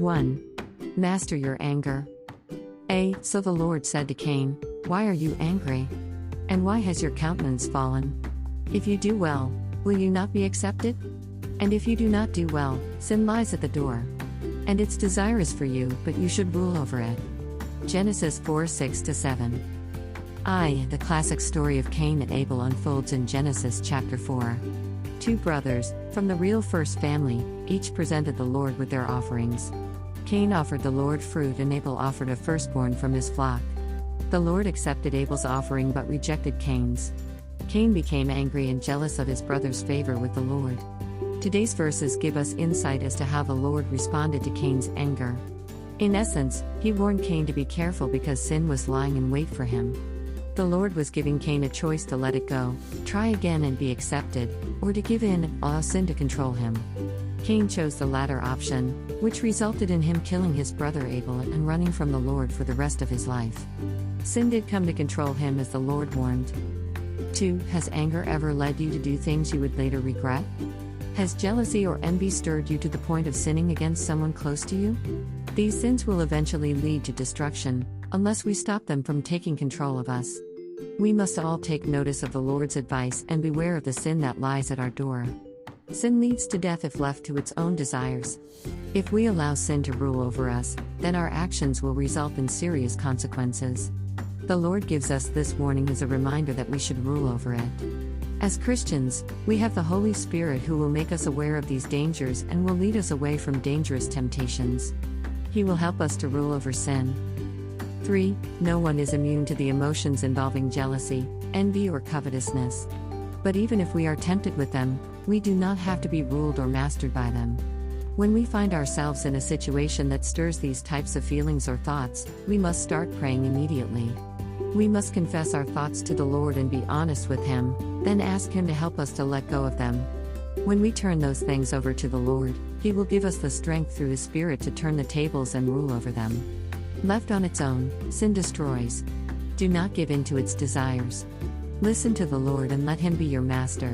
1. Master your anger. So the Lord said to Cain, "Why are you angry? And why has your countenance fallen? If you do well, will you not be accepted? And if you do not do well, sin lies at the door. And its desire is for you, but you should rule over it." Genesis 4:6-7. The classic story of Cain and Abel unfolds in Genesis chapter 4. Two brothers, from the real first family, each presented the Lord with their offerings. Cain offered the Lord fruit and Abel offered a firstborn from his flock. The Lord accepted Abel's offering but rejected Cain's. Cain became angry and jealous of his brother's favor with the Lord. Today's verses give us insight as to how the Lord responded to Cain's anger. In essence, he warned Cain to be careful because sin was lying in wait for him. The Lord was giving Cain a choice to let it go, try again and be accepted, or to give in and allow sin to control him. Cain chose the latter option, which resulted in him killing his brother Abel and running from the Lord for the rest of his life. Sin did come to control him as the Lord warned. 2. Has anger ever led you to do things you would later regret? Has jealousy or envy stirred you to the point of sinning against someone close to you? These sins will eventually lead to destruction, unless we stop them from taking control of us. We must all take notice of the Lord's advice and beware of the sin that lies at our door. Sin leads to death if left to its own desires. If we allow sin to rule over us, then our actions will result in serious consequences. The Lord gives us this warning as a reminder that we should rule over it. As Christians, we have the Holy Spirit who will make us aware of these dangers and will lead us away from dangerous temptations. He will help us to rule over sin. 3. No one is immune to the emotions involving jealousy, envy or covetousness. But even if we are tempted with them, we do not have to be ruled or mastered by them. When we find ourselves in a situation that stirs these types of feelings or thoughts, we must start praying immediately. We must confess our thoughts to the Lord and be honest with Him, then ask Him to help us to let go of them. When we turn those things over to the Lord, He will give us the strength through His Spirit to turn the tables and rule over them. Left on its own, sin destroys. Do not give in to its desires. Listen to the Lord and let Him be your master.